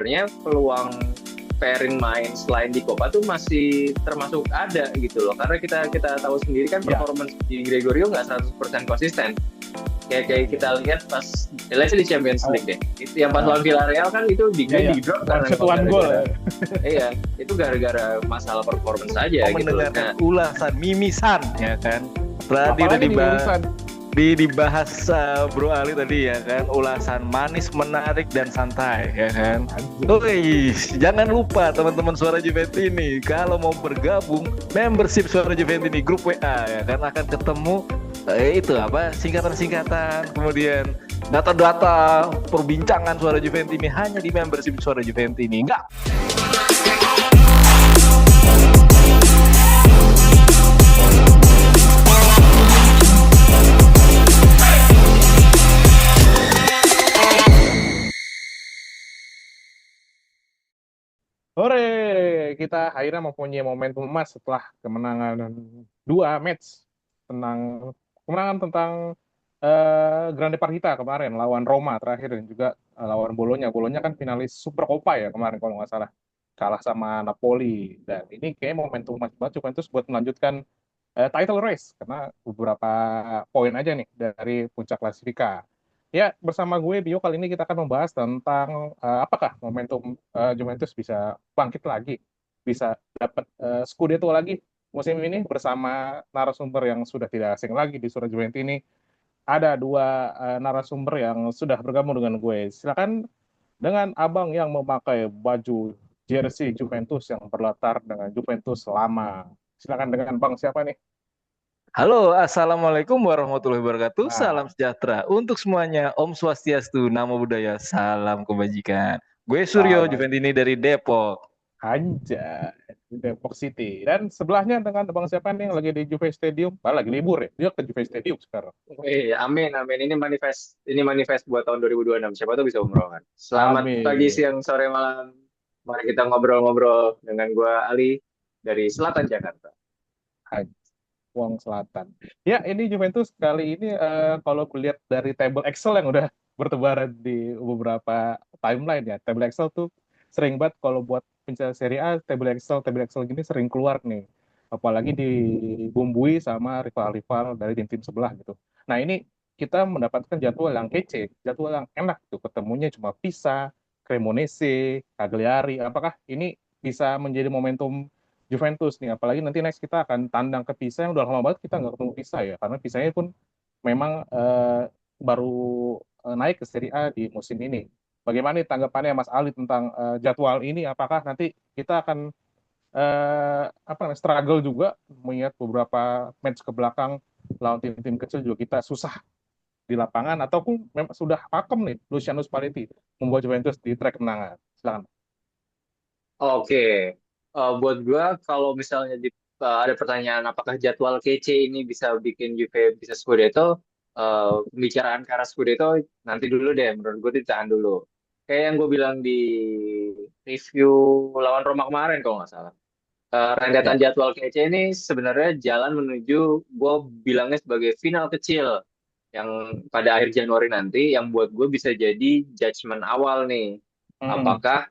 sebenarnya peluang Perin main selain di Copa tuh masih termasuk ada gitu loh. Karena kita kita tahu sendiri kan Ya, performance di Gregorio nggak 100% konsisten. Kayak ya, kayak ya. kita lihat pas let's say di Champions Oh, League deh. Itu yang pas ah, lawan Villarreal kan itu ya, dia ya. di drop One karena shot memang one goal. gara-gara iya, itu gara-gara masalah performance saja Mau gitu loh. mendengarkan Nah, ulasan mimisan ya kan. Tadi udah Apalagi nih urusan. dibahas Bro Ali tadi ya kan, ulasan manis, menarik dan santai ya kan. Anjir. Wih, jangan lupa teman-teman Suara Juventus ini kalau mau bergabung membership Suara Juventus ini grup WA ya kan, akan ketemu itu apa singkatan-singkatan, kemudian data-data perbincangan Suara Juventus ini hanya di membership Suara Juventus ini. Enggak. Hore, kita akhirnya mempunyai momentum emas setelah kemenangan dua match tentang kemenangan tentang Grande Partita kemarin lawan Roma terakhir dan juga lawan Bolonya. Bolonya kan finalis Super Coppa ya kemarin kalau nggak salah, kalah sama Napoli, dan ini kayak momentum emas banget Juventus buat melanjutkan title race karena beberapa poin aja nih dari puncak klasifika. Ya, bersama gue Bio kali ini kita akan membahas tentang apakah momentum Juventus bisa bangkit lagi, bisa dapat Scudetto lagi musim ini bersama narasumber yang sudah tidak asing lagi di Suara Juventus ini. Ada dua narasumber yang sudah bergabung dengan gue. Silakan dengan abang yang memakai baju jersey Juventus yang berlatar dengan Juventus lama. Silakan dengan bang siapa nih? Halo, Assalamualaikum warahmatullahi wabarakatuh. Nah, Salam sejahtera untuk semuanya. Om Swastiastu, Namo Buddhaya, salam kebajikan. Gue Suryo salam Juventini dari Depok. aja di Depok City. Dan sebelahnya dengan abang siapa nih yang lagi di Juve Stadium? Lagi libur ya. Dia ke Juve Stadium sekarang. amin, amin. Ini manifest buat tahun 2026. Siapa tuh bisa umroh kan. Selamat pagi, Amin. siang, sore, malam. Mari kita ngobrol-ngobrol dengan gua Ali dari Selatan Jakarta. Aja. Wong Selatan. Ya, ini Juventus kali ini kalau kulihat dari table Excel yang udah bertebaran di beberapa timeline ya. Table Excel tuh sering banget kalau buat pencari Serie A, table Excel gini sering keluar nih. Apalagi dibumbui sama rival-rival dari tim-tim sebelah gitu. Nah, ini kita mendapatkan jadwal yang kece, jadwal yang enak tuh. Ketemunya cuma Pisa, Cremonese, Cagliari. Apakah ini bisa menjadi momentum Juventus nih, apalagi nanti next kita akan tandang ke Pisa yang udah lama banget kita nggak ketemu Pisa ya, karena Pisanya pun memang baru naik ke Serie A di musim ini. Bagaimana nih tanggapannya Mas Ali tentang jadwal ini? Apakah nanti kita akan apa namanya struggle juga mengingat beberapa match ke belakang lawan tim-tim kecil juga kita susah di lapangan, ataupun memang sudah pakem nih Luciano Spalletti membuat Juventus di track kemenangan? Silakan. Oke, buat gua kalau misalnya ada pertanyaan apakah jadwal kece ini bisa bikin Juve bisa Scudetto, pembicaraan ke arah Scudetto nanti dulu deh, menurut gue ditahan dulu. Kayak yang gue bilang di review lawan Roma kemarin kalau nggak salah. Rentetan Ya. jadwal kece ini sebenarnya jalan menuju gue bilangnya sebagai final kecil yang pada akhir Januari nanti yang buat gue bisa jadi judgement awal nih Hmm. apakah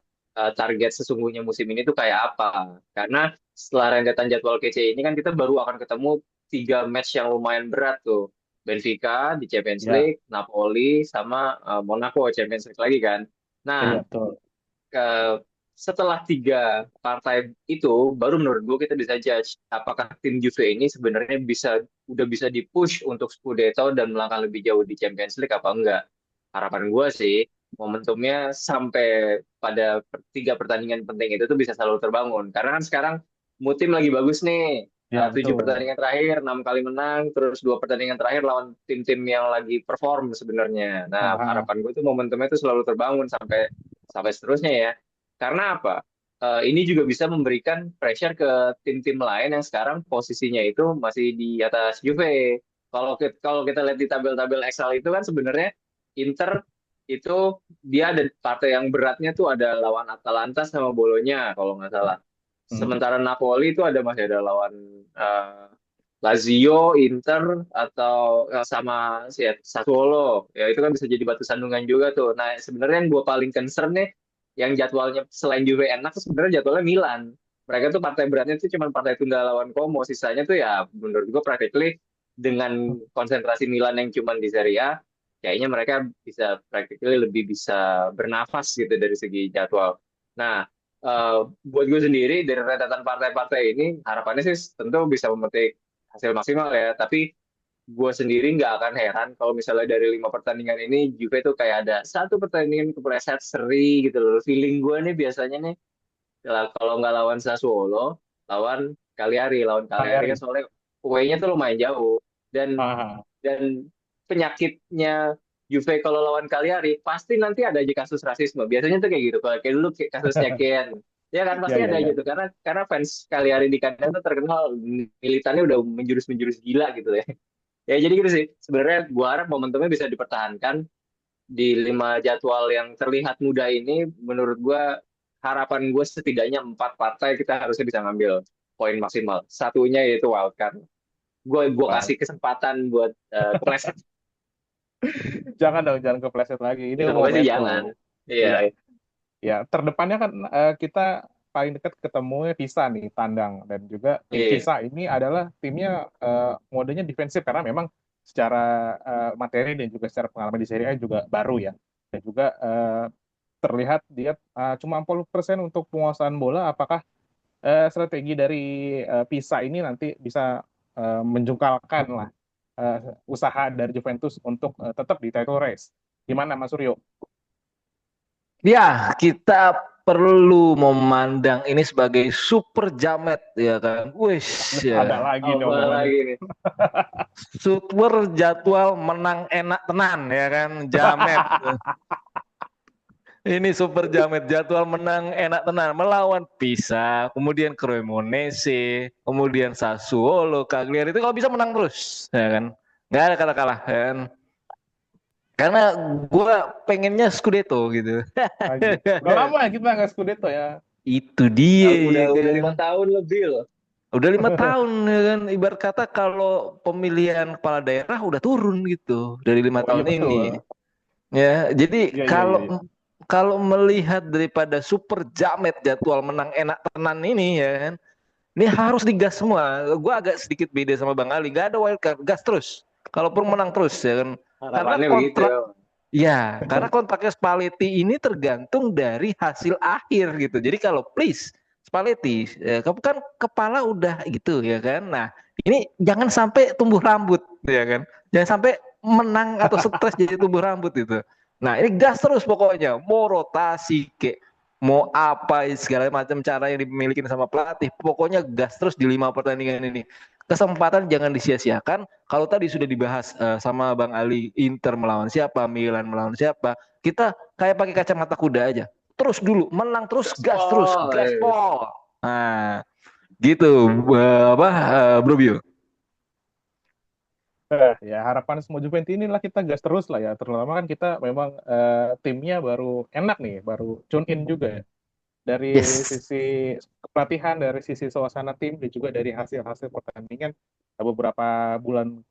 target sesungguhnya musim ini tuh kayak apa, karena setelah rentetan jadwal kece ini kan kita baru akan ketemu tiga match yang lumayan berat tuh, Benfica di Champions Ya. League, Napoli sama Monaco Champions League lagi kan. Iya, Nah, betul. eh, setelah tiga partai itu baru menurut gue kita bisa judge apakah tim Juve ini sebenarnya udah bisa dipush untuk Scudetto dan melangkah lebih jauh di Champions League apa enggak. Harapan gue sih momentumnya sampai pada tiga pertandingan penting itu tuh bisa selalu terbangun karena kan sekarang mutim lagi bagus nih. Ya, Tujuh betul. pertandingan terakhir, 6 kali menang, terus dua pertandingan terakhir lawan tim-tim yang lagi perform sebenarnya. Nah, Aha. harapan gue tuh momentumnya tuh selalu terbangun sampai sampai seterusnya ya. Karena apa? Ini juga bisa memberikan pressure ke tim-tim lain yang sekarang posisinya itu masih di atas Juve. Kalau kita lihat di tabel-tabel Excel itu kan sebenarnya Inter itu dia ada partai yang beratnya tuh ada lawan Atalanta sama Bolonya kalau nggak salah. Hmm. Sementara Napoli itu masih ada lawan eh, Lazio, Inter atau sama Sassuolo. Ya itu kan bisa jadi batu sandungan juga tuh. Nah, sebenarnya yang gue paling concern nih yang jadwalnya selain Juve enak tuh sebenarnya jadwalnya Milan. Mereka tuh partai beratnya tuh cuma partai tunggal lawan Como. Sisanya tuh ya menurut gue practically dengan konsentrasi Milan yang cuma di Serie A, kayaknya mereka bisa practically lebih bisa bernafas gitu dari segi jadwal. Nah, buat gue sendiri dari rentetan partai-partai ini harapannya sih tentu bisa memetik hasil maksimal ya. Tapi gue sendiri nggak akan heran kalau misalnya dari 5 pertandingan ini Juve tuh kayak ada satu pertandingan kepleset seri gitu loh. Feeling gue nih biasanya nih kalau nggak lawan Sassuolo, lawan Cagliari. Lawan Cagliari kan Cagliari. soalnya away-nya tuh lumayan jauh. Dan Ah, dan penyakitnya Juve kalau lawan Cagliari pasti nanti ada aja kasus rasisme. Biasanya tuh kayak gitu. Kalau kayak dulu kasusnya Ken, ya kan ya pasti ya ada ya. gitu. Karena fans Cagliari di kandang tuh terkenal militannya udah menjurus-menjurus gila gitu ya. Ya jadi gitu sih. Sebenarnya gua harap momentumnya bisa dipertahankan di 5 jadwal yang terlihat mudah ini. Menurut gua harapan gue setidaknya 4 partai kita harusnya bisa ngambil poin maksimal. Satunya yaitu wildcard. Gue Wah, kasih kesempatan buat kepleset. jangan dong, jangan kepleset lagi. Ini Semoga sih jangan. momentum. Iya. Iya, ya terdepannya kan kita paling dekat ketemunya Pisa nih tandang, dan juga tim Iya. Pisa ini adalah timnya modenya defensif karena memang secara materi dan juga secara pengalaman di Serie A juga baru ya, dan juga terlihat dia cuma 40% untuk penguasaan bola. Apakah strategi dari Pisa ini nanti bisa menjungkalkan lah usaha dari Juventus untuk tetap di title race? Gimana Mas Suryo? Ya, kita perlu memandang ini sebagai super jamet ya kan. Wis Ada ya. lagi nih Apa omongan lagi nih. nih? Super jadwal menang enak tenan ya kan. Jamet. Ini super jamet jadwal menang enak tenan melawan Pisa, kemudian Cremonese, kemudian Sassuolo, Cagliari itu kalau bisa menang terus ya kan. Nggak ada kata kalah ya kan. Karena gue pengennya Scudetto gitu. Anjir. Udah lama ya kita nggak Scudetto ya. Itu dia Udah ya kan. 5 tahun lebih loh. Udah 5 tahun ya kan. Ibarat kata kalau pemilihan kepala daerah udah turun gitu dari lima Oh iya tahun ini. betul. Ya, jadi Iya iya iya. kalau Iya. kalau melihat daripada super jamet jadwal menang enak tenan ini ya kan. Ini harus digas semua. Gue agak sedikit beda sama Bang Ali. Gak ada wildcard, gas terus. Kalaupun menang terus ya kan. Karena Harapannya begitu kontrak ya. Ya, karena kontraknya Spalletti ini tergantung dari hasil akhir gitu. Jadi kalau please Spalletti, kamu kan kepala udah gitu ya kan. Nah, ini jangan sampai tumbuh rambut ya kan. Jangan sampai menang atau stres jadi tumbuh rambut gitu. Nah, ini gas terus pokoknya. Mau rotasi kek, mau apa segala macam cara yang dimiliki sama pelatih. Pokoknya gas terus di 5 pertandingan ini. Kesempatan jangan disia-siakan. Kalau tadi sudah dibahas sama Bang Ali, Inter melawan siapa, Milan melawan siapa, kita kayak pakai kacamata kuda aja. Terus dulu, menang terus, Gaspol. gaspol. Nah, gitu, apa, Bro Bio. Ya harapan semua Juventus inilah kita gas terus lah ya. Terutama kan kita memang timnya baru enak nih, baru tune in juga ya. Dari Yes. sisi pelatihan, dari sisi suasana tim, dan juga dari hasil-hasil pertandingan beberapa bulan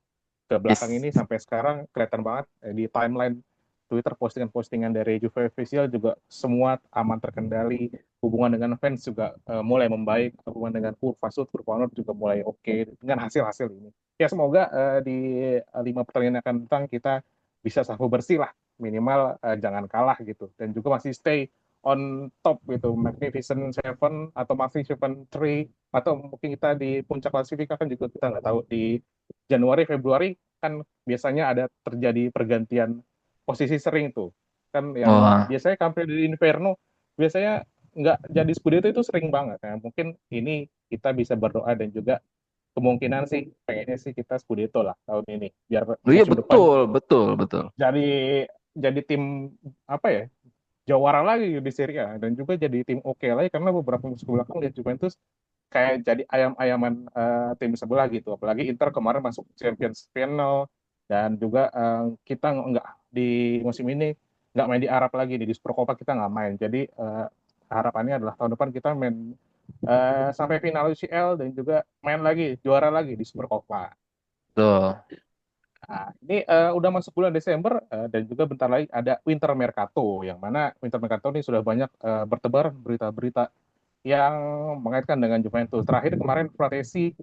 ke belakang Yes. ini sampai sekarang kelihatan banget di timeline Twitter, postingan-postingan dari Juve official juga semua aman terkendali, hubungan dengan fans juga mulai membaik, hubungan dengan kurva sud, kurva onward juga mulai oke dengan hasil-hasil ini. Ya semoga di 5 pertandingan yang akan datang kita bisa sapu bersih lah, minimal jangan kalah gitu, dan juga masih stay on top gitu, Magnificent Seven atau Magnificent Three, atau mungkin kita di puncak klasifikasi kan juga kita nggak tahu di Januari Februari kan biasanya ada terjadi pergantian posisi sering tuh kan, yang Wah, biasanya Campionato di Inferno biasanya nggak jadi Scudetto itu sering banget ya. Mungkin ini kita bisa berdoa, dan juga kemungkinan sih pengennya sih kita Scudetto lah tahun ini, biar iya musim depan betul, betul, betul. jadi tim apa ya, jawara lagi di Serie A, dan juga jadi tim oke lagi, karena beberapa musim belakang lihat Juventus kayak jadi ayam-ayaman tim sebelah gitu. Apalagi Inter kemarin masuk Champions Final, dan juga kita nggak di musim ini nggak main di Arab lagi, di Super Copa kita nggak main. Jadi harapannya adalah tahun depan kita main sampai final UCL, dan juga main lagi juara lagi di Super Copa. Tuh. Nah, ini udah masuk bulan Desember dan juga bentar lagi ada Winter Mercato, yang mana Winter Mercato ini sudah banyak bertebar berita-berita yang mengaitkan dengan Juventus. Terakhir kemarin Fratesi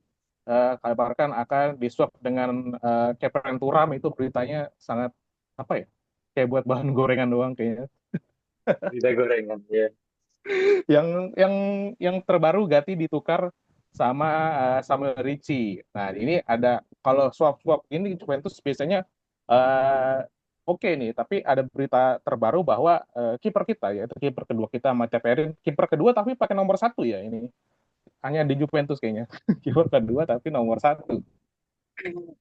kabarkan akan diswap dengan Kepren Turam, itu beritanya sangat apa ya? Kayak buat bahan gorengan doang kayaknya. Kita gorengan ya. Yang terbaru Gatti ditukar sama Samuel Ricci. Nah, ini ada kalau swap-swap ini Juventus biasanya eh, oke nih, tapi ada berita terbaru bahwa kiper kita, yaitu kiper kedua kita Matteo Perin, kiper kedua tapi pakai nomor satu ya ini. Hanya di Juventus kayaknya. Kiper kedua tapi nomor satu.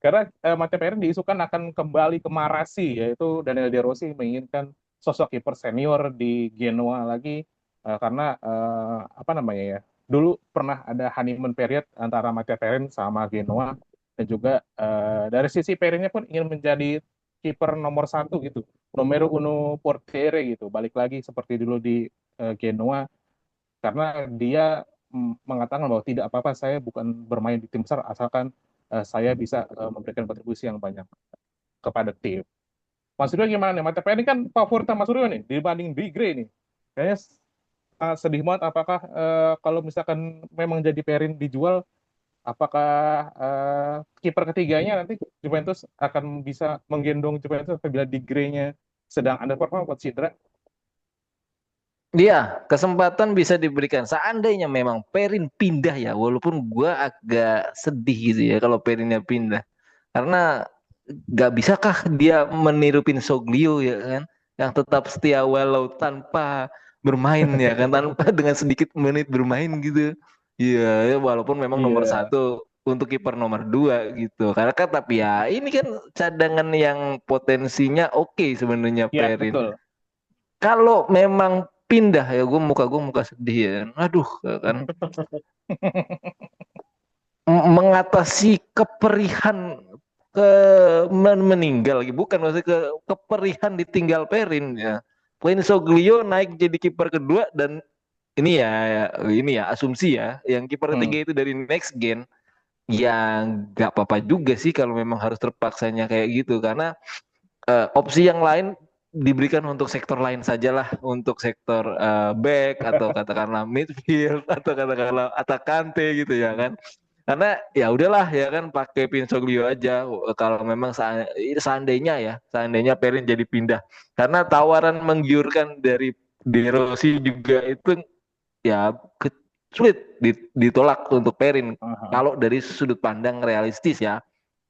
Karena Matteo Perin diisukan akan kembali ke Marasi, yaitu Daniel De Rossi menginginkan sosok kiper senior di Genoa lagi, karena apa namanya ya, dulu pernah ada honeymoon period antara Matteo Perin sama Genoa, dan juga dari sisi Perinnya pun ingin menjadi kiper nomor satu gitu, numero uno portiere gitu, balik lagi seperti dulu di Genoa, karena dia mengatakan bahwa tidak apa-apa, saya bukan bermain di tim besar asalkan saya bisa memberikan kontribusi yang banyak kepada tim. Mas Suryo gimana nih? Mata ini kan favorit Mas Suryo nih dibanding Bigre nih. Kayaknya sedih banget. Apakah kalau misalkan memang jadi Perin dijual, apakah kiper ketiganya nanti Juventus akan bisa menggendong Juventus apabila Bigre-nya sedang underperform buat cedera? Iya, kesempatan bisa diberikan. Seandainya memang Perin pindah ya, walaupun gua agak sedih gitu ya kalau Perinnya pindah. Karena gak bisakah dia meniru Pinsoglio ya kan, yang tetap setia walau tanpa bermain ya kan, tanpa dengan sedikit menit bermain gitu. Iya, ya, walaupun memang nomor Iya, satu untuk kiper nomor dua gitu. Karena kan tapi ya ini kan cadangan yang potensinya oke sebenarnya iya Perin. betul. Kalau memang pindah ya gue muka sedih ya. Aduh kan mengatasi keperihan ke meninggal lagi bukan maksudnya keperihan ditinggal Perin ya. Soglio naik jadi kiper kedua dan ini ya asumsi ya yang kiper Hmm. ketiga itu dari next gen ya nggak apa-apa juga sih kalau memang harus terpaksanya kayak gitu karena opsi yang lain diberikan untuk sektor lain sajalah untuk sektor back atau katakanlah midfield atau katakanlah atakante gitu ya kan karena ya udahlah ya kan pakai Pinsoglio aja kalau memang seandainya Perin jadi pindah karena tawaran menggiurkan dari De Rossi juga itu ya sulit ditolak untuk Perin Aha. kalau dari sudut pandang realistis ya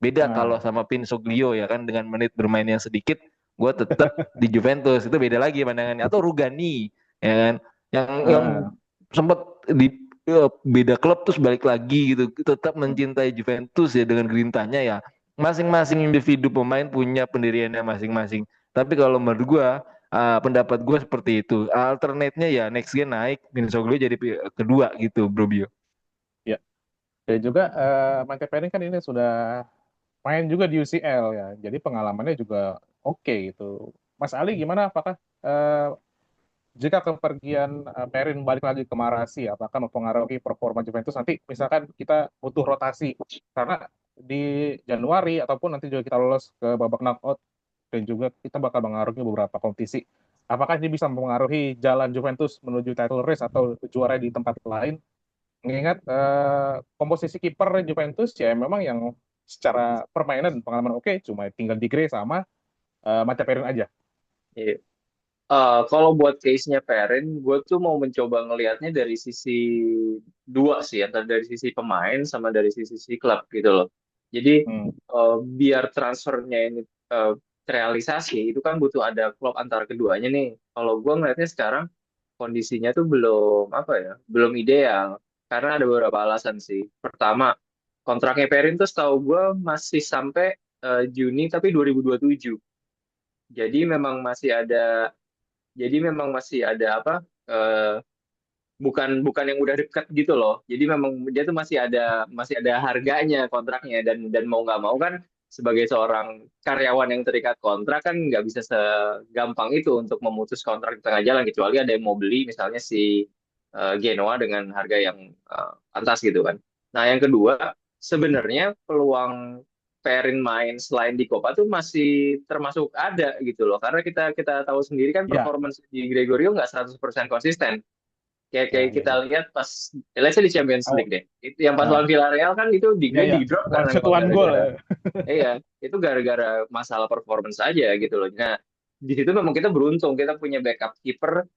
beda kalau Nah, sama Pinsoglio ya kan dengan menit bermain yang sedikit gue tetap di Juventus itu beda lagi pandangannya atau Rugani ya kan yang nah, sempat di beda klub terus balik lagi gitu tetap mencintai Juventus ya dengan gerintanya ya masing-masing individu pemain punya pendiriannya masing-masing tapi kalau menurut gue pendapat gue seperti itu alternate-nya ya next gen naik Minsoglou jadi kedua gitu Bro Bio. ya. Dan juga Montepaschi kan ini sudah main juga di UCL ya, jadi pengalamannya juga oke gitu. Mas Ali gimana? Apakah jika kepergian Perin balik lagi ke Marasi, apakah mempengaruhi performa Juventus nanti? Misalkan kita butuh rotasi karena di Januari ataupun nanti juga kita lolos ke babak knockout dan juga kita bakal mengaruhi beberapa kompetisi. Apakah ini bisa mempengaruhi jalan Juventus menuju title race atau juara di tempat lain? Mengingat komposisi kiper Juventus ya memang yang secara permainan dan pengalaman oke, cuma tinggal di Gray sama Maca Perin aja. Iya. Kalau buat case-nya Perin, gue tuh mau mencoba ngelihatnya dari sisi dua sih, antara dari sisi pemain sama dari sisi klub gitu loh. Jadi Hmm. biar transfernya ini eh, terrealisasi, itu kan butuh ada klub antara keduanya nih. Kalau gue ngelihatnya sekarang kondisinya tuh belum apa ya, belum ideal. Karena ada beberapa alasan sih. Pertama, kontraknya Perin tuh setahu gue masih sampai Juni tapi 2027. Jadi memang masih ada jadi memang masih ada apa? eh, bukan bukan yang udah dekat gitu loh. Jadi memang dia tuh masih ada harganya kontraknya dan mau nggak mau kan sebagai seorang karyawan yang terikat kontrak kan nggak bisa segampang itu untuk memutus kontrak di tengah jalan kecuali ada yang mau beli misalnya si Genoa dengan harga yang pantas gitu kan. Nah yang kedua sebenarnya peluang Perin main selain di Copa tuh masih termasuk ada gitu loh. Karena kita kita tahu sendiri kan Ya, performance di Gregorio nggak 100% konsisten. Kayak ya, kayak ya, kita ya. lihat pas, let's say di Champions Oh, League deh. Itu yang pas ah, lawan Villarreal kan itu di ya, grade ya. di drop One karena shot memang one goal gara-gara, ya. iya, itu gara-gara masalah performance aja gitu loh. Nah, di situ memang kita beruntung kita punya backup kiper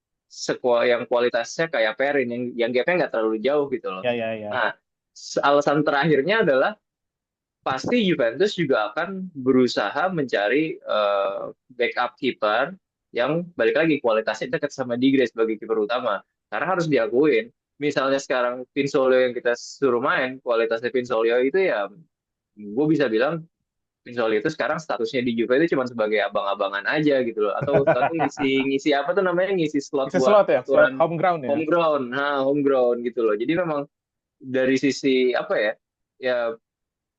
yang kualitasnya kayak Perin yang gapnya nggak terlalu jauh gitu loh. Ya, ya, ya. Nah, alasan terakhirnya adalah pasti Juventus juga akan berusaha mencari backup kiper yang balik lagi kualitasnya dekat sama Digre sebagai kiper utama. Karena harus diakuin, misalnya sekarang Pinsolio yang kita suruh main, kualitasnya Pinsolio itu ya, gue bisa bilang Pinsolio itu sekarang statusnya di Juve itu cuma sebagai abang-abangan aja gitu loh. Atau ngisi ngisi apa tuh namanya, ngisi slot Isi buat slot ya, slot aturan home ground ya. home ground, nah home ground gitu loh. Jadi memang dari sisi apa ya, ya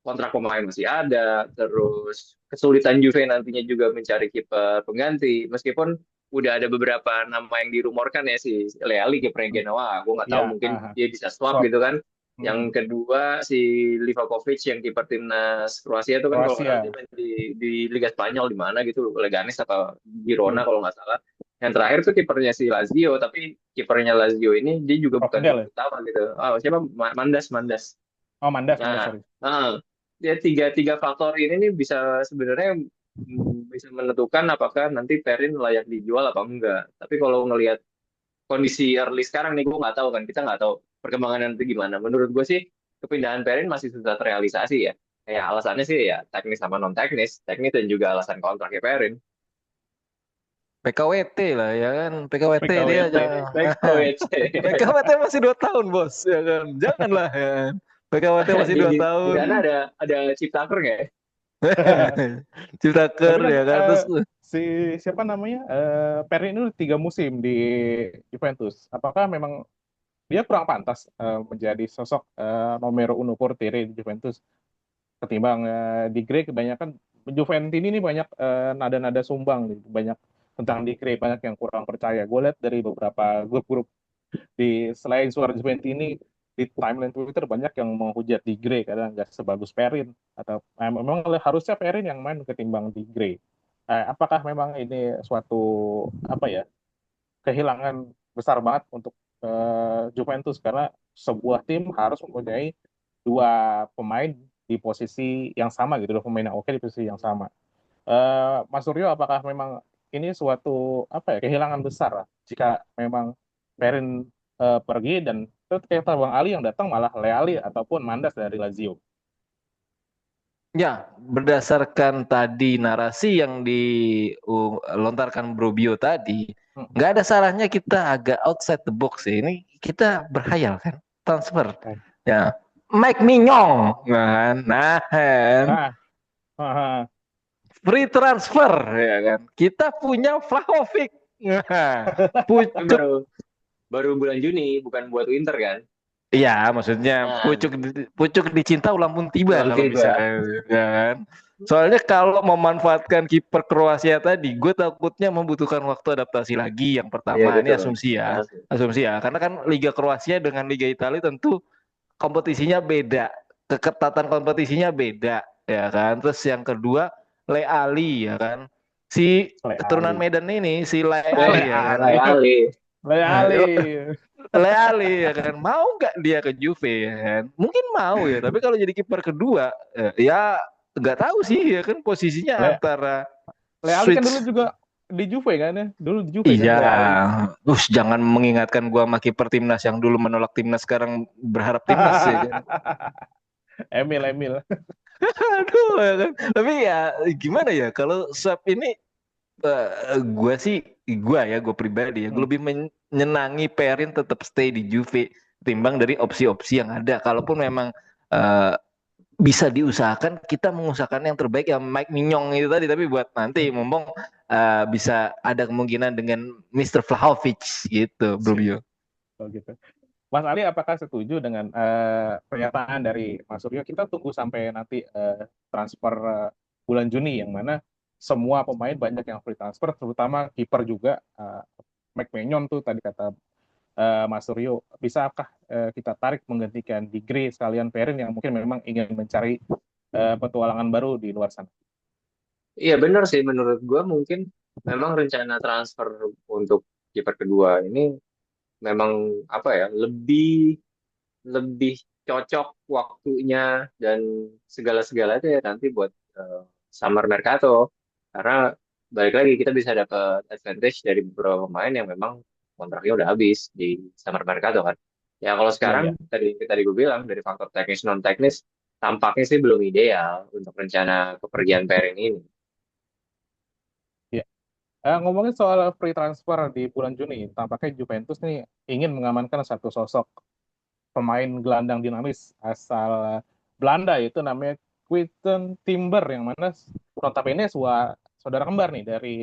kontrak pemain masih ada, terus kesulitan Juve nantinya juga mencari kiper pengganti, meskipun udah ada beberapa nama yang dirumorkan ya, si Leali kiper Genoa, gue nggak tahu Ya, mungkin dia bisa swap swap. gitu kan. Yang Hmm. kedua si Livakovic yang kiper timnas Kroasia itu kan kalau nggak salah dia Kroasia. main di Liga Spanyol di mana gitu, Leganes apa Girona Hmm. kalau nggak salah. Yang terakhir tuh kipernya si Lazio, tapi kipernya Lazio ini dia juga bukan Rochdale kiper ya. utama gitu. Oh, siapa? Mandas, Mandas. Oh, Mandas, Mandas, Nah, sorry. ya tiga tiga faktor ini nih bisa sebenarnya bisa menentukan apakah nanti Perin layak dijual apa enggak. Tapi kalau ngelihat kondisi early sekarang nih, gue nggak tahu kan, kita nggak tahu perkembangan nanti gimana. Menurut gue sih kepindahan Perin masih susah terrealisasi ya. Kayak alasannya sih ya teknis sama non teknis, teknis dan juga alasan kontraknya Perin. PKWT lah ya kan, PKWT dia PKWT. jangan. PKWC. PKWT masih 2 tahun bos ya kan, janganlah ya kan. PKWT masih di, dua di, di tahun sana ada ciptaker nggak ya? Tapi Ciptaker kan ya kan, terus si siapa namanya Perin itu 3 musim di Juventus. Apakah memang dia kurang pantas menjadi sosok nomor uno portiere di Juventus ketimbang di Grey? Kebanyakan Juventini ini banyak nada-nada sumbang nih, banyak tentang di Grey, banyak yang kurang percaya. Gue lihat dari beberapa grup-grup di selain suara Juventini di timeline Twitter banyak yang menghujat di Grey karena nggak sebagus Perin, atau memang harusnya Perin yang main ketimbang di Grey. Apakah memang ini suatu apa ya, kehilangan besar banget untuk Juventus, karena sebuah tim harus mempunyai 2 pemain di posisi yang sama gitu, 2 pemain yang oke di posisi yang sama. Mas Suryo, apakah memang ini suatu apa ya, kehilangan besar lah jika memang Perin pergi dan terus kayak Bang Ali yang datang malah Leali ataupun Mandas dari Lazio? ya, berdasarkan tadi narasi yang dilontarkan Bro Bio tadi, Hmm. nggak ada salahnya kita agak outside the box ya. Ini kita berhayal kan, transfer. Ya, Mike Mignon, kan? Nah, kan? Nah, ah, Free transfer, ya kan? Kita punya Vlahovic. Nah, Tapi pucuk. baru baru bulan Juni, bukan buat winter kan? Iya, maksudnya Nah, pucuk dicinta ulang pun tiba belum kalau bisa, tiba. ya kan? Soalnya kalau memanfaatkan kiper Kroasia tadi, gue takutnya membutuhkan waktu adaptasi lagi. Yang Iya pertama, ini betul. asumsi ya, karena kan Liga Kroasia dengan Liga Italia tentu kompetisinya beda, keketatan kompetisinya beda, ya kan? Terus yang kedua, Leali, ya kan? Si keturunan Leali. Medan ini, si Leali, ya kan? Leali. Leali. Leali. Leali ya kan, mau nggak dia ke Juve ya kan, mungkin mau ya, tapi kalau jadi kiper kedua ya nggak tahu sih ya kan, posisinya Le antara Leali kan switch. dulu juga di Juve kan ya? Dulu di Juve kan Iya, Leali. jangan mengingatkan gua sama kiper timnas yang dulu menolak timnas sekarang berharap timnas ya kan. Emil. Aduh ya kan, tapi ya gimana ya kalau swap ini, gue sih, gue pribadi ya, gue lebih menyenangi Perin tetap stay di Juve timbang dari opsi-opsi yang ada. Kalaupun memang eh, bisa diusahakan, kita mengusahakan yang terbaik ya Mike Mignon itu tadi. Tapi buat nanti mumpung bisa ada kemungkinan dengan Mr. Vlahovic gitu, Bro Bio. Oh, gitu. Mas Ali, apakah setuju dengan pernyataan dari Mas Suryo? Kita tunggu sampai nanti transfer bulan Juni, yang mana semua pemain banyak yang free transfer, terutama kiper juga. Mike Maignan tuh tadi kata Mas Suryo, bisakah kita tarik menggantikan Digre sekalian Perin yang mungkin memang ingin mencari petualangan baru di luar sana. Iya benar sih, menurut gue mungkin memang rencana transfer untuk kiper kedua ini memang apa ya, lebih lebih cocok waktunya dan segala-segala itu ya nanti buat summer mercato, karena balik lagi kita bisa dapat advantage dari beberapa pemain yang memang kontraknya udah habis di summer mercato kan. Ya kalau Iya, sekarang iya. tadi gue bilang dari faktor teknis non teknis tampaknya sih belum ideal untuk rencana kepergian Perin ini. Iya. Ngomongin soal free transfer di bulan Juni, tampaknya Juventus nih ingin mengamankan satu sosok pemain gelandang dinamis asal Belanda, yaitu namanya Quinten Timber, yang mana notabene saudara kembar nih dari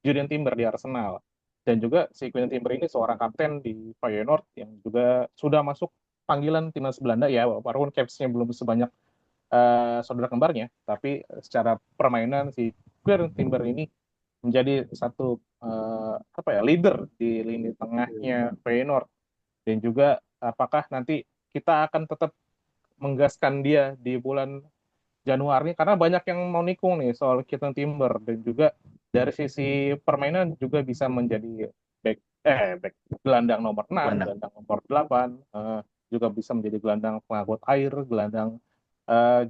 Julian Timber di Arsenal. Dan juga si Quinten Timber ini seorang kapten di Feyenoord yang juga sudah masuk panggilan timnas Belanda ya, walaupun capsnya belum sebanyak saudara kembarnya, tapi secara permainan si Quinten Timber ini menjadi satu apa ya, leader di lini tengahnya Feyenoord. Dan juga apakah nanti kita akan tetap menggaskan dia di bulan Januari, karena banyak yang mau nikung nih soal Keaton Timber. Dan juga dari sisi permainan juga bisa menjadi back back gelandang nomor 6, Gelandang. gelandang nomor 8, juga bisa menjadi gelandang pengangkut air, gelandang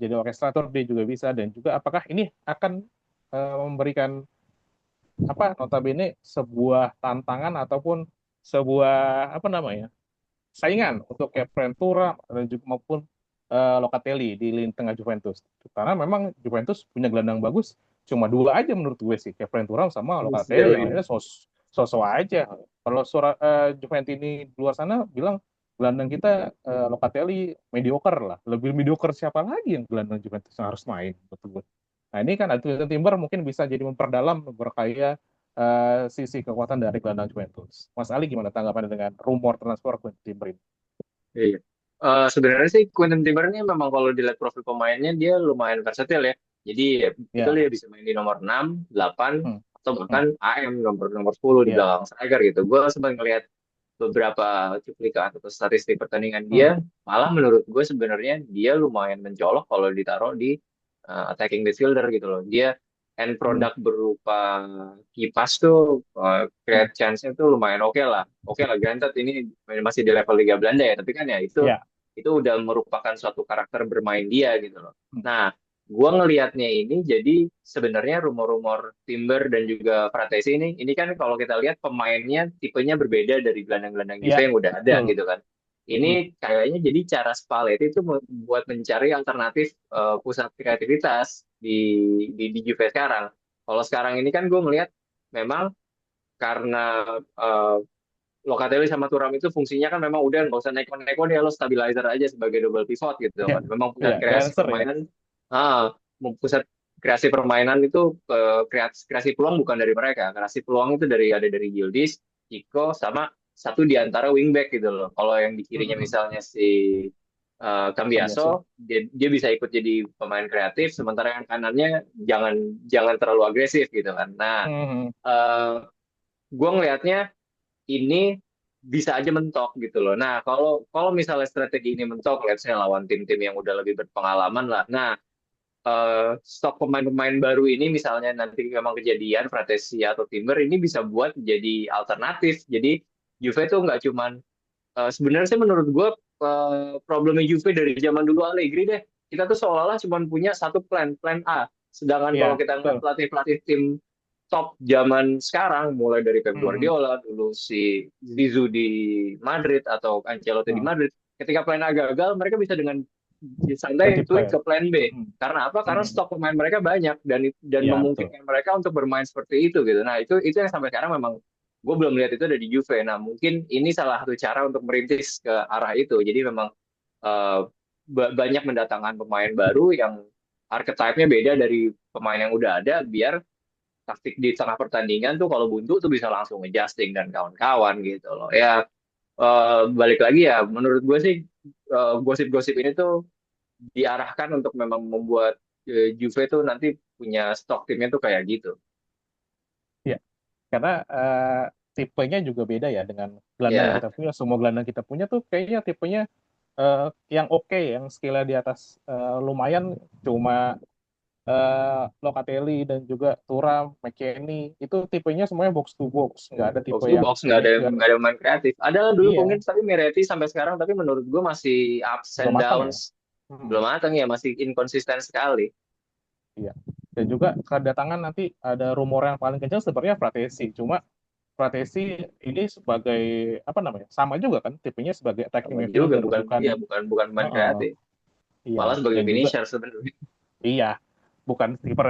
jadi orkestrator dia juga bisa. Dan juga apakah ini akan memberikan apa, notabene sebuah tantangan ataupun sebuah apa namanya, saingan untuk Kevin Turam dan juga maupun Locatelli di lini tengah Juventus. Karena memang Juventus punya gelandang bagus, cuma dua aja menurut gue sih, Kevin Turam sama Locatelli, yang lainnya sosok aja. Kalau Juventus ini di luar sana bilang gelandang kita Locatelli mediocre lah, lebih mediocre siapa lagi yang gelandang Juventus yang harus main, betul. Nah ini kan Atletico Timber mungkin bisa jadi memperdalam, berkaya sisi kekuatan dari gelandang Juventus. Mas Ali gimana tanggapannya dengan rumor transfer Quinten Timber ini? Iya. Sebenarnya sih Quinten Timber ini memang kalau dilihat profil pemainnya dia lumayan versatil ya. Jadi ya, betul Ya, dia bisa main di nomor 6, 8, hmm, atau hmm, bahkan AM nomor nomor 10 di ya, belakang striker gitu. Gue sempat ngelihat beberapa cuplikan atau statistik pertandingan dia, hmm, malah menurut gue sebenarnya dia lumayan mencolok kalau ditaruh di attacking midfielder gitu loh. Dia end hmm, product berupa kipas tuh hmm, create chance-nya tuh lumayan oke lah. Oke lah, granted ini masih di level Liga Belanda ya, tapi kan ya ya, itu udah merupakan suatu karakter bermain dia gitu loh. hmm, Nah, gua ngelihatnya ini jadi sebenarnya rumor-rumor Timber dan juga Pratesi ini kan kalau kita lihat pemainnya tipenya berbeda dari gelandang-gelandang Juve ya, yang udah ada betul. gitu kan. Hmm, Ini kayaknya jadi cara Spalletti itu buat mencari alternatif pusat kreativitas di Juve sekarang. Kalau sekarang ini kan gue melihat memang karena eh, Locatelli sama Thuram itu fungsinya kan memang udah nggak usah neko-neko dia, lo stabilizer aja sebagai double pivot gitu ya, kan. Memang pusat ya, kreasi dancer ya. permainan, pusat kreasi permainan itu kreasi, kreasi peluang bukan dari mereka. Kreasi peluang itu ada dari Yildiz, Chico, sama satu di antara wingback gitu loh. Kalau yang di kirinya Hmm, misalnya si Cambiaso. Cambiaso, dia bisa ikut jadi pemain kreatif, sementara yang kanannya jangan jangan terlalu agresif gitu kan. Nah, Hmm, hmm, eh gue ngelihatnya ini bisa aja mentok gitu loh. Nah, kalau kalau misalnya strategi ini mentok, let's say lawan tim-tim yang udah lebih berpengalaman lah. Nah, stok pemain-pemain baru ini misalnya nanti memang kejadian Fratesi atau Timber ini bisa buat jadi alternatif. Jadi Juve tuh nggak cuman sebenarnya sih menurut gue problemnya Juve dari zaman dulu Allegri deh. Kita tuh seolah-olah cuma punya satu plan A. Sedangkan kalau ya, kita ngeliat betul. pelatih-pelatih tim top zaman sekarang, mulai dari Pep Hmm, hmm, Guardiola, dulu si Zizou di Madrid atau Ancelotti di hmm. Madrid, ketika plan A gagal, mereka bisa dengan Ganti santai klik plan. ke plan B. Hmm, Karena apa? Karena hmm, stok pemain mereka banyak dan ya, betul. memungkinkan mereka untuk bermain seperti itu gitu. Nah, itu yang sampai sekarang memang gue belum lihat itu ada di Juve. Nah, mungkin ini salah satu cara untuk merintis ke arah itu. Jadi memang eh, banyak mendatangkan pemain baru yang archetype-nya beda dari pemain yang udah ada biar taktik di tengah pertandingan tuh kalau buntu tuh bisa langsung adjusting dan kawan-kawan gitu loh. Ya balik lagi ya menurut gue sih gosip-gosip ini tuh diarahkan untuk memang membuat Juve tuh nanti punya stok timnya tuh kayak gitu. Ya, karena tipenya juga beda ya dengan gelandang yang Ya, kita punya. Semua gelandang kita punya tuh kayaknya tipenya yang oke, yang skillnya di atas lumayan cuma Locatelli dan juga Thuram, McKennie itu tipenya semuanya box to box, nggak ada Box tipe to yang box, playmaker. nggak ada main kreatif. Ada dulu mungkin Iya, tapi Miretti sampai sekarang, tapi menurut gue masih ups belum and matang ya. downs, Mm-mm. belum matang ya, masih inkonsisten sekali. Iya. Dan juga kedatangan nanti ada rumor yang paling kencang sebenarnya Fratesi. Cuma Fratesi ini sebagai apa namanya? Sama juga kan tipenya sebagai attacking Sama juga, midfielder, bukan. bukan main Heeh, kreatif, iya. malah sebagai Dan juga finisher sebenarnya. iya, bukan tipe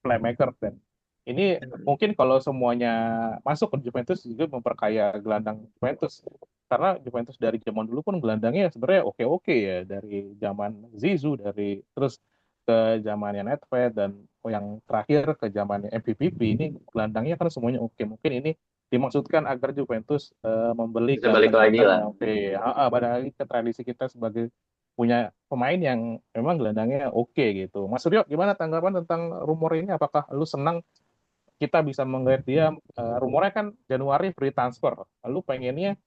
playmaker. Dan ini mungkin kalau semuanya masuk ke Juventus juga memperkaya gelandang Juventus. Karena Juventus dari zaman dulu pun gelandangnya sebenarnya oke-oke ya, dari zaman Zizou, dari terus ke zamannya Nedved, dan yang terakhir ke zamannya MPPP. Ini gelandangnya kan semuanya oke. Mungkin ini dimaksudkan agar Juventus membeli Bisa balik lagi gelandang-gelandang lah. yang oke. Balik lagi ke tradisi kita sebagai punya pemain yang memang gelandangnya oke gitu. Mas Suryo, gimana tanggapan tentang rumor ini? Apakah lu senang kita bisa menggait dia? Rumornya kan Januari free transfer. Lalu pengennya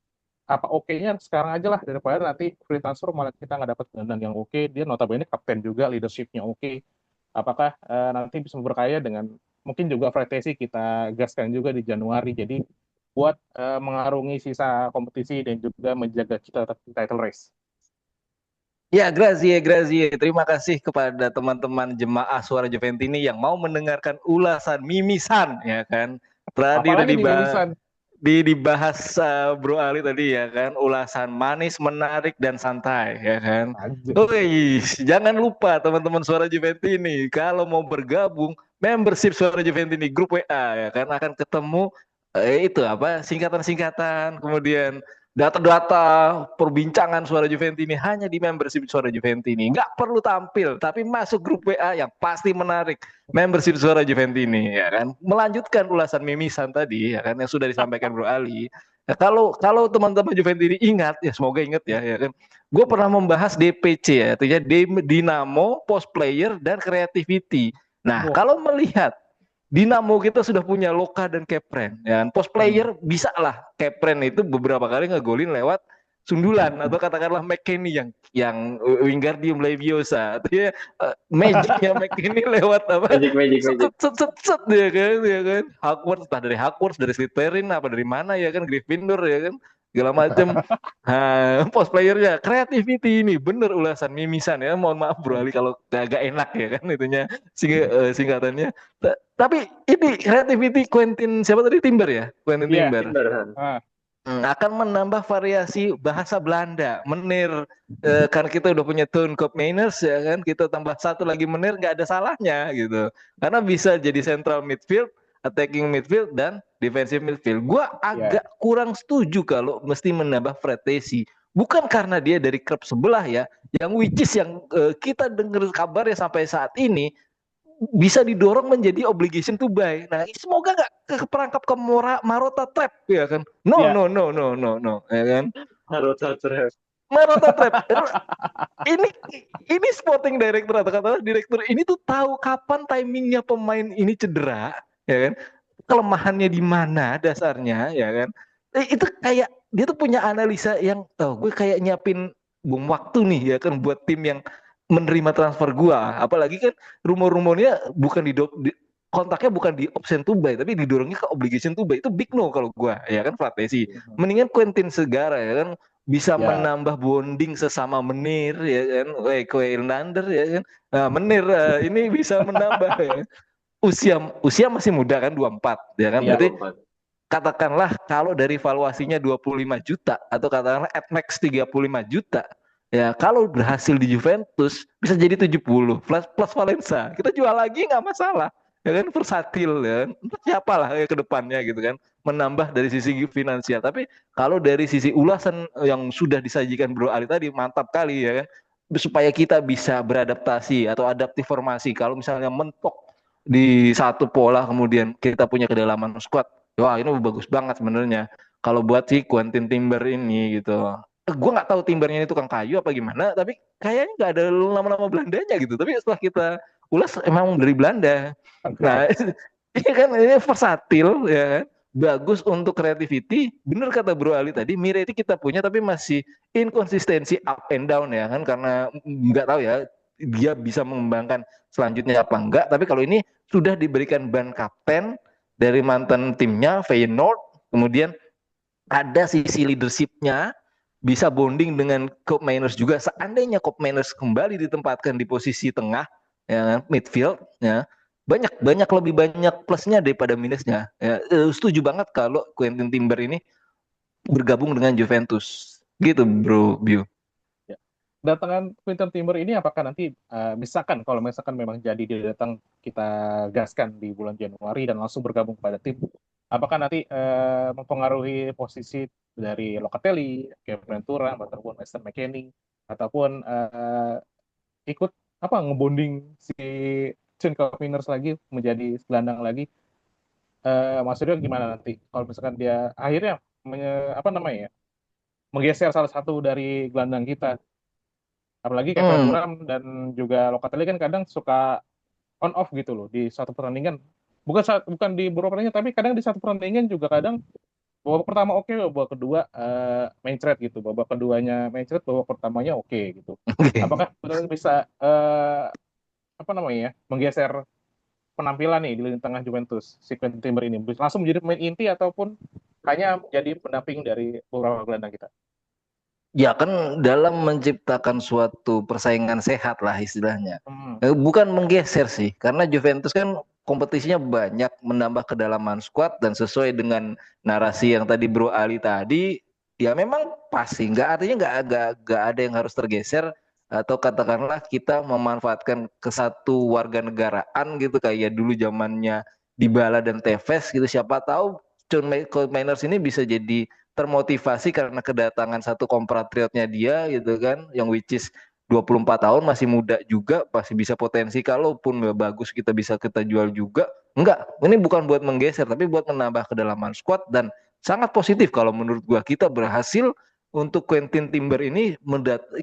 apa oke-nya sekarang aja lah, daripada nanti free transfer malah kita nggak dapat gelandang yang oke. Dia notabene kapten juga, leadershipnya oke. Apakah nanti bisa berkaya dengan mungkin juga Fratesi kita gaskan juga di Januari. Jadi buat mengarungi sisa kompetisi dan juga menjaga kita tetap di title race. Ya, grazie, grazie. Terima kasih kepada teman-teman jemaah Suara Juventini yang mau mendengarkan ulasan mimisan, ya kan. Tadi udah Apalagi nih Mimisan? dibahas Bro Ali tadi ya kan, ulasan manis, menarik dan santai ya kan. Anjir. Wih, jangan lupa teman-teman Suara Juventini kalau mau bergabung membership Suara Juventini grup WA ya kan, akan ketemu itu apa singkatan-singkatan, kemudian data-data perbincangan Suara Juventini hanya di membership Suara Juventini. Nggak perlu tampil, tapi masuk grup WA yang pasti menarik. Membership Suara Juventini ya kan. Melanjutkan ulasan mimisan tadi ya kan yang sudah disampaikan Bro Ali. Ya, kalau teman-teman Juventini ingat ya, semoga ingat ya kan. Gue pernah membahas DPC ya, artinya Dinamo, Post Player dan Creativity. Nah, Wah. kalau melihat Dinamo kita sudah punya Loka dan Kepren, ya. Post player bisa lah Kepren itu beberapa kali ngegolin lewat sundulan atau katakanlah McKennie yang Wingardium Leviosa, artinya magicnya McKennie lewat apa? Magic. Set ya kan. Hogwarts, entah dari Hogwarts, dari Slytherin apa dari mana ya kan, Gryffindor ya kan, segala macam. Nah, post playernya creativity ini bener ulasan mimisan ya. Mohon maaf Bro Ali kalau agak enak ya kan itunya singkatannya. Tapi ini creativity Quentin siapa tadi, Timber ya? Quentin Iya. Timber. Ah. Akan menambah variasi bahasa Belanda. Menir kan kita udah punya Toonkop Mainers ya kan, kita tambah satu lagi menir nggak ada salahnya gitu. Karena bisa jadi central midfield, attacking midfield dan defensive midfield. Gua agak kurang setuju kalau mesti menambah Fratesi. Bukan karena dia dari klub sebelah ya, yang which is yang kita dengar kabarnya sampai saat ini bisa didorong menjadi obligation to buy. Nah, semoga nggak keperangkap ke Marota trap ya kan. No, ya kan. Marota trap. Ini sporting director atau katakanlah direktur ini tuh tahu kapan timingnya pemain ini cedera, ya kan. Kelemahannya di mana dasarnya, ya kan. Itu kayak dia tuh punya analisa yang gue kayak nyiapin bom waktu nih ya kan buat tim yang menerima transfer gua. Apalagi kan rumor-rumornya bukan kontaknya bukan di option to buy tapi didorongnya ke obligation to buy. Itu big no kalau gua ya kan Fratesi. Mendingan Quentin Segara ya kan bisa menambah bonding sesama menir ya kan. Kue Irlander ya kan. Nah, menir ini bisa menambah ya. Usia masih muda kan 24 ya kan. Berarti katakanlah kalau dari valuasinya 25 juta atau katakanlah at max 35 juta. Ya, kalau berhasil di Juventus bisa jadi 70 plus Valencia. Kita jual lagi nggak masalah. Ya kan versatil ya. Entah siapa lah ya ke depannya gitu kan. Menambah dari sisi finansial. Tapi kalau dari sisi ulasan yang sudah disajikan Bro Ali tadi mantap kali ya kan. Supaya kita bisa beradaptasi atau adaptif formasi. Kalau misalnya mentok di satu pola kemudian kita punya kedalaman squad. Wah, ini bagus banget sebenarnya. Kalau buat si Quentin Timber ini gitu. Gue nggak tahu Timbernya ini tukang kayu apa gimana, tapi kayaknya nggak ada nama-nama Belandanya gitu. Tapi setelah kita ulas emang dari Belanda. Nah, ini kan ini versatil ya kan, bagus untuk creativity. Bener kata Bro Ali tadi, Miretti kita punya tapi masih inkonsistensi up and down ya kan, karena nggak tahu ya dia bisa mengembangkan selanjutnya apa enggak. Tapi kalau ini sudah diberikan ban kapten dari mantan timnya Feyenoord, kemudian ada sisi leadershipnya, bisa bonding dengan Koop Mainers juga. Seandainya Koop Mainers kembali ditempatkan di posisi tengah, ya, midfield, ya, banyak lebih banyak plusnya daripada minusnya. Ya, setuju banget kalau Quentin Timber ini bergabung dengan Juventus. Gitu, Bro Biu. Ya. Datangan Quinten Timber ini apakah nanti misalkan kalau misalkan memang jadi dia datang kita gaskan di bulan Januari dan langsung bergabung pada tim, apakah nanti mempengaruhi posisi dari Locatelli, Kevin Turam ataupun Weston McKennie ataupun ikut apa ngebonding si Chen Miners lagi menjadi gelandang lagi. Maksudnya gimana nanti kalau misalkan dia akhirnya apa namanya ya menggeser salah satu dari gelandang kita, apalagi Kevin Hmm, Turam dan juga Locatelli kan kadang suka on off gitu loh di satu pertandingan, bukan di beberapa pertandingan tapi kadang di satu pertandingan juga kadang babak pertama oke, babak kedua mencret gitu, babak keduanya mencret, babak pertamanya oke gitu. oke. Apakah benar bisa apa namanya ya menggeser penampilan nih di lini tengah Juventus si Quentin Timber ini langsung menjadi pemain inti ataupun hanya menjadi pendamping dari beberapa gelandang kita? Ya kan dalam menciptakan suatu persaingan sehat lah istilahnya. Hmm. Bukan menggeser sih, karena Juventus kan kompetisinya banyak, menambah kedalaman skuad dan sesuai dengan narasi yang tadi Bro Ali tadi, ya memang pasti nggak, artinya nggak ada yang harus tergeser, atau katakanlah kita memanfaatkan ke satu warga negaraan gitu kayak dulu zamannya Dybala dan Tevez gitu, siapa tahu John Mainers ini bisa jadi termotivasi karena kedatangan satu kompatriotnya dia gitu kan, yang which is 24 tahun, masih muda juga, pasti bisa potensi, kalaupun nggak bagus kita jual juga. Enggak, ini bukan buat menggeser tapi buat menambah kedalaman squad, dan sangat positif kalau menurut gua kita berhasil untuk Quentin Timber ini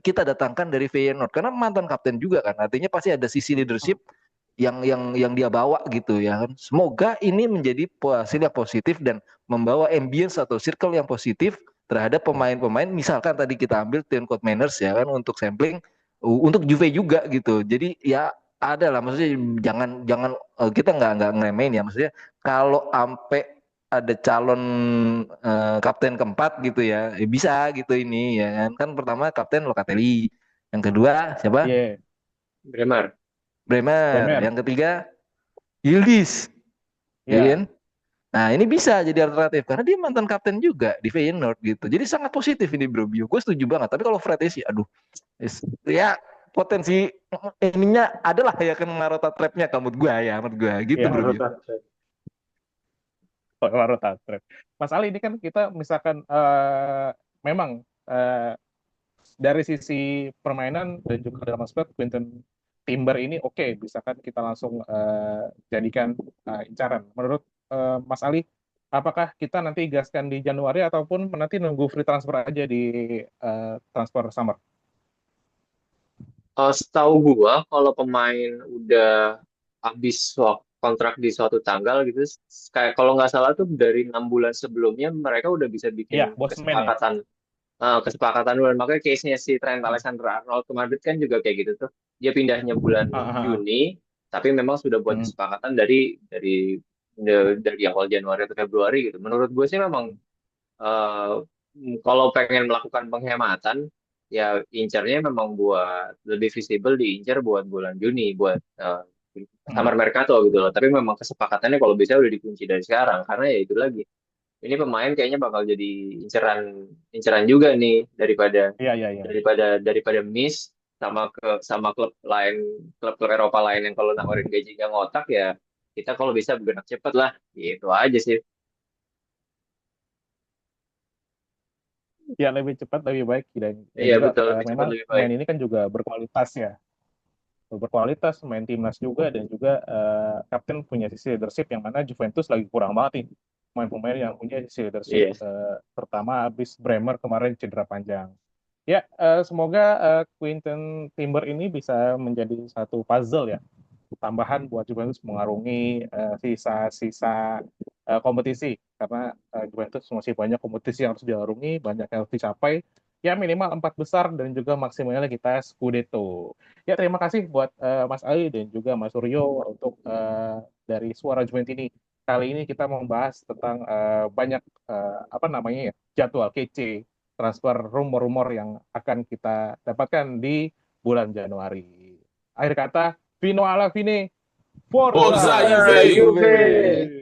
kita datangkan dari Feyenoord karena mantan kapten juga kan, artinya pasti ada sisi leadership yang dia bawa gitu ya kan. Semoga ini menjadi hasil yang positif dan membawa ambience atau circle yang positif terhadap pemain-pemain. Misalkan tadi kita ambil Tim Code Manners ya kan untuk sampling untuk Juve juga gitu. Jadi ya ada lah, maksudnya jangan jangan kita nggak ngeremehin ya, maksudnya kalau sampai ada calon kapten keempat gitu ya, bisa gitu ini ya kan. Kan pertama kapten Locatelli, yang kedua siapa? Iya, Bremer. Bremer, Bremer. yang ketiga Yildiz, ya Ya, kan? Nah ini bisa jadi alternatif karena dia mantan kapten juga di Feyenoord gitu. Jadi sangat positif ini Bro Bio. Gue setuju banget. Tapi kalau Fred sih, aduh, ya potensi ininya adalah ya kan, Marotta trapnya menurut gue ya, menurut gue gitu ya, Bro Bio. Marotta trap. Mas Ali, ini kan kita misalkan memang dari sisi permainan dan juga dalam aspek Quinten Timber ini oke, misalkan kita langsung jadikan incaran. Menurut Mas Ali, apakah kita nanti gaskan di Januari ataupun nanti nunggu free transfer aja di transfer summer? Setahu gua kalau pemain udah habis kontrak di suatu tanggal gitu, kayak kalau nggak salah tuh dari 6 bulan sebelumnya mereka udah bisa bikin Iya, Bosman ya. kesepakatan dulu. Makanya case-nya si Trent Ah, Alexander-Arnold ke Madrid kan juga kayak gitu tuh. Dia pindahnya bulan ah, ah, ah. Juni, tapi memang sudah buat Hmm. kesepakatan dari awal Januari atau Februari gitu. Menurut gue sih memang eh, kalau pengen melakukan penghematan, ya incarnya memang buat lebih visible, diincar buat bulan Juni, buat Hmm. summer mercato gitu loh. Tapi memang kesepakatannya kalau bisa udah dikunci dari sekarang, karena ya itu lagi. Ini pemain kayaknya bakal jadi inceran inceran juga nih daripada Iya, iya, iya. daripada miss sama klub lain, klub-klub Eropa lain yang kalau nawarin gaji nggak ngotak ya, kita kalau bisa bergerak cepat lah, gitu aja sih. Ya, lebih cepat lebih baik, dan Iya juga betul, lebih cepat memang lebih baik. pemain ini kan juga berkualitas ya, berkualitas, main timnas juga, dan juga kapten punya sisi leadership yang mana Juventus lagi kurang banget nih pemain-pemain yang punya sisi leadership, Iya. terutama habis Bremer kemarin cedera panjang. Ya, semoga Quinten Timber ini bisa menjadi satu puzzle ya tambahan buat Juventus mengarungi sisa-sisa kompetisi karena Juventus masih banyak kompetisi yang harus diarungi, banyak yang harus dicapai. Ya minimal 4 besar dan juga maksimalnya kita Scudetto. Ya terima kasih buat Mas Ali dan juga Mas Suryo untuk dari Suara Juventus ini. Kali ini kita membahas tentang banyak apa namanya ya jadwal kece transfer rumor-rumor yang akan kita dapatkan di bulan Januari. Akhir kata, Vino alla fine, Forza Forza Forza Juve! Juve!